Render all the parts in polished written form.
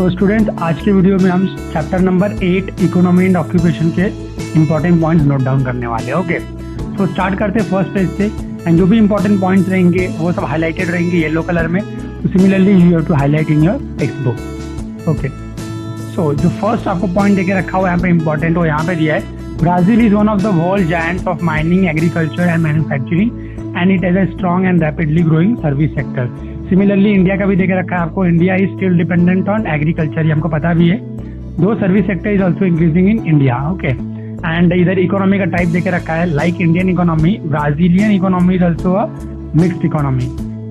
तो स्टूडेंट्स, आज के वीडियो में हम chapter number 8 economy and occupation के इंपॉर्टेंट पॉइंट्स नोट डाउन करने वाले हैं। ओके, तो स्टार्ट करते हैं फर्स्ट पेज से। एंड जो भी इंपॉर्टेंट पॉइंट्स रहेंगे वो सब हाईलाइटेड रहेंगे येलो कलर में। तो similarly you have to highlight in your text book. Okay, so जो फर्स्ट आपको पॉइंट देके रखा हुआ है यहाँ पे इंपॉर्टेंट, वो यहाँ पे दिया है, Brazil is one of the world giants of mining, agriculture and manufacturing and it has a strong and rapidly growing service sector. Similarly India का भी देके रखा है आपको, India is still dependent on agriculture, ये हमको पता भी है। दो service sector is also increasing in India. Okay, and इधर इकोनॉमी का टाइप देके रखा है, like Indian economy, Brazilian economy is also a mixed economy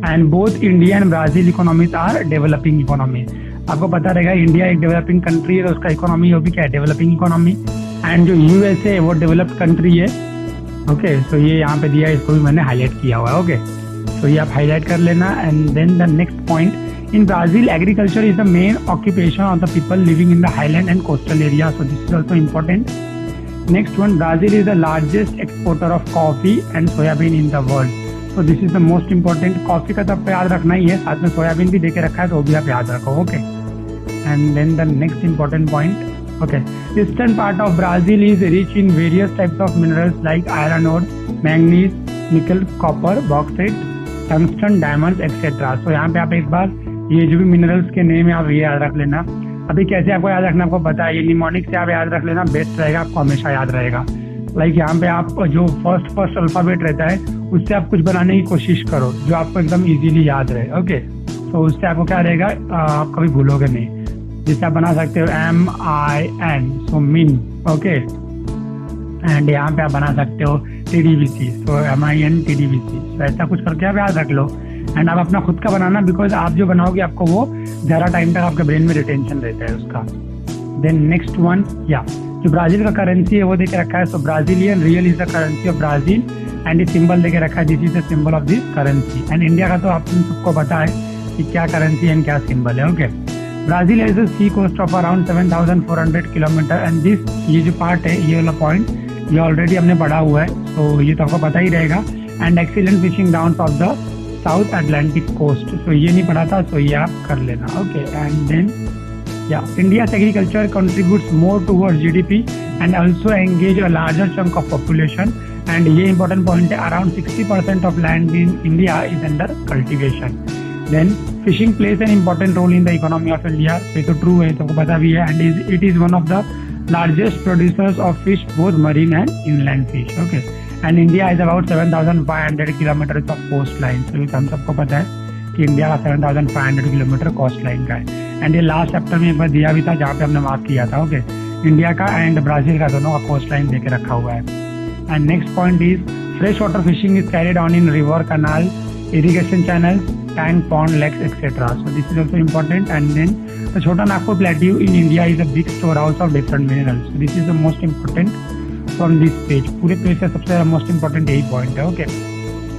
and both India and Brazil economies are developing economy. आपको पता रहेगा इंडिया एक developing country है, तो उसका इकोनॉमी वो भी क्या है, डेवलपिंग इकोनॉमी। एंड जो यूएसए वो डेवलप्ड कंट्री है। ओके, सो ये यहाँ पे दिया है, इसको भी मैंने हाईलाइट किया हुआ है। ओके, तो ये आप हाईलाइट कर लेना। And then the next point, in Brazil agriculture is the main occupation of the people living in the highland and coastal area, so this is also important. Next one, Brazil is the largest exporter of coffee and soybean in the world, so this is the most important. Coffee का तो आपको याद रखना ही है, साथ में soybean भी देके रखा है, तो वो भी आप याद रखो। Okay, and then the next important point, okay, eastern part of Brazil is rich in various types of minerals like iron ore, manganese, nickel, copper, bauxite, tungsten, diamonds, etc. So यहाँ पे आप एक बार ये जो भी मिनरल्स के name है आप ये याद रख लेना। अभी कैसे आपको याद रखना आपको पता है, ये निमोनिक से आप याद रख लेना, बेस्ट रहेगा, आपको हमेशा याद रहेगा। लाइक यहाँ पे आप जो फर्स्ट अल्फाबेट रहता है उससे आप कुछ बनाने की कोशिश करो जो आपको एकदम इजीली याद रहे। ओके, तो उससे आपको क्या रहेगा, आप कभी भूलोगे नहीं। जिससे आप बना सकते हो MIN, सो मिन। ओके, एंड यहाँ पे आप बना सकते हो TDBC, सो MIN TDBC, तो ऐसा कुछ करके आप याद रख लो। एंड आप अपना खुद का बनाना, बिकॉज आप जो बनाओगे आपको वो ज़्यादा टाइम तक आपके ब्रेन में रिटेंशन रहता है उसका। देन नेक्स्ट वन, या जो ब्राज़ील का करेंसी है वो देके रखा है, so Brazilian real is the currency of Brazil and ये सिंबल देके रखा है, this is the symbol of this currency. And India का तो आप सबको पता है कि क्या करेंसी एंड क्या सिंबल है। Okay, Brazil has a sea coast of around 7,400 kilometre and this, ये जो पार्ट है ये वाला पॉइंट ये ऑलरेडी हमने पढ़ा हुआ है, तो ये तो आपको पता ही रहेगा। And excellent fishing grounds of the south Atlantic coast, तो ये नहीं पढ़ा था, तो ये आप कर लेना। ओके, एंड देन या India's agriculture contributes more towards GDP and also engage a larger chunk of population. And ये इंपॉर्टेंट पॉइंट है, around 60% of land in India is under cultivation. Then fishing plays an important role in the economy of India, ये तो true है, तो पता भी है। And it is one of the largest producers of fish, both marine and inland fish. Okay, and India has about 7,500 kilometers of coastline, so ये हम सबको पता है कि इंडिया का 7,500 किलोमीटर कोस्ट लाइन का है। एंड ये लास्ट चैप्टर में एक बार दिया भी था जहाँ पे हमने मार्क किया था। ओके, इंडिया का एंड ब्राजील का दोनों का कोस्ट लाइन देके रखा हुआ है। And next point is fresh water fishing is carried on in river, canal, irrigation channels, tank, pond, lakes, etc. So this is also important. And then the Chota Nagpur Plateau in India is a big storehouse of different minerals. So this is the most important from this page. पूरे page से सबसे most important यही point है। Okay.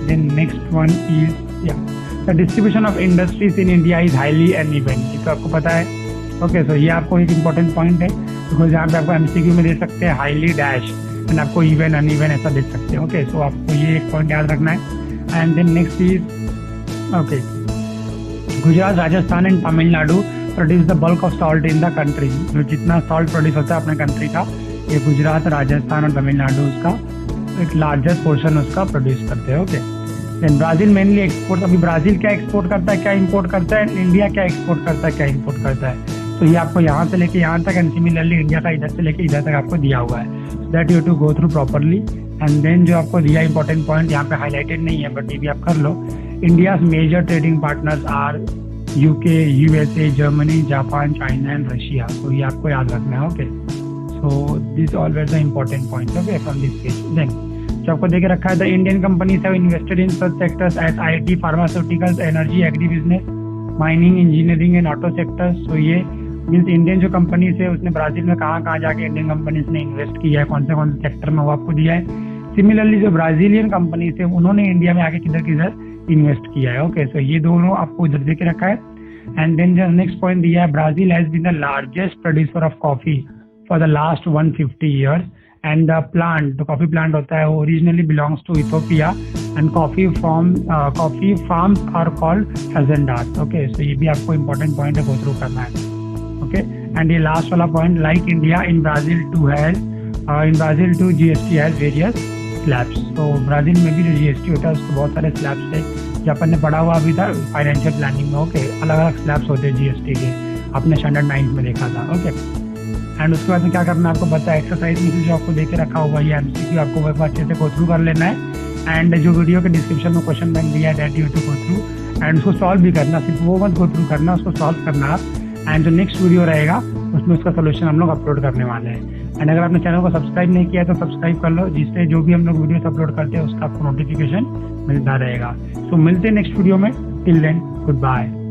Then next one is the distribution of industries in India is highly uneven. ये तो आपको पता है। Okay, so ये आपको एक important point है, because यहाँ पे आपको MCQ में दे सकते हैं highly dash and आपको even uneven ऐसा दे सकते हैं। Okay, so आपको ये एक point याद रखना है। And then next is, okay, Gujarat, Rajasthan and Tamil Nadu produce the bulk of salt in the country. जो जितना salt प्रोड्यूस होता है अपने कंट्री का, ये गुजरात, राजस्थान और तमिलनाडु उसका एक लार्जेस्ट पोर्शन उसका प्रोड्यूस करते हैं। Okay, then Brazil mainly export, अभी ब्राजील क्या एक्सपोर्ट करता है, क्या इंपोर्ट करता है, इंडिया क्या एक्सपोर्ट करता है, क्या इंपोर्ट करता है, तो ये आपको यहाँ से लेके यहाँ तक एंड सिमिलरली इंडिया का इधर से लेके इधर तक आपको दिया हुआ है, so that you to go through properly. And then जो आपको दिया इंपॉर्टेंट पॉइंट यहाँ पे हाईलाइटेड नहीं है, बट ये भी आप कर लो। India's major trading partners are UK, USA, Germany, Japan, China and Russia, तो ये आपको याद रखना है। Okay, so this all were the important points. Okay, from this page. Then जो आपको देके रखा है, the Indian companies have invested in such sectors as IT, pharmaceuticals, energy, agri business, mining, engineering and auto sectors. तो ये means Indian जो companies है उसने ब्राजील में कहाँ जाके इंडियन कंपनीज ने इन्वेस्ट किया है, कौन से सेक्टर में, वो आपको दिया है। सिमिलरली जो ब्राजीलियन कंपनीज है उन्होंने इंडिया में आके किधर इन्वेस्ट किया है। ओके, सो ये दोनों आपको इधर देके रखा है। एंड देन जो नेक्स्ट पॉइंट दिया है, Brazil has been the largest producer of coffee for the last 150 years and the plant, जो कॉफी प्लांट होता है वो originally belongs to Ethiopia and coffee farms are called haciendas. Okay, so ये भी आपको important point है, गो through करना है। ओके, एंड ये लास्ट वाला point, like India in Brazil too GST has various slabs. तो ब्राजील में भी जो जीएसटी होता है उसके बहुत सारे स्लैब्स है, जो अपन ने पढ़ा हुआ अभी था फाइनेंशियल प्लानिंग में। ओके, अलग अलग स्लैब्स होते हैं जीएसटी के, अपने स्टैंडर्ड 9 में देखा था। ओके, एंड उसके बाद में क्या करना है आपको पता है, एक्सरसाइज में जो आपको देके रखा हुआ ये एमसीक्यू आपको वो अच्छे से गो थ्रू कर लेना है। एंड जो वीडियो के डिस्क्रिप्शन में क्वेश्चन बैंक दिया है that you to go through and उसको सॉल्व भी करना, सिर्फ वो मत गो थ्रू करना, उसको सॉल्व करना आप। एंड जो नेक्स्ट वीडियो रहेगा उसमें उसका सोल्यूशन हम लोग अपलोड करने वाले हैं। एंड अगर आपने चैनल को सब्सक्राइब नहीं किया है तो सब्सक्राइब कर लो, जिससे जो भी हम लोग वीडियोस अपलोड करते हैं उसका आपको नोटिफिकेशन मिलता रहेगा। सो मिलते हैं नेक्स्ट वीडियो में, टिल देन गुड बाय।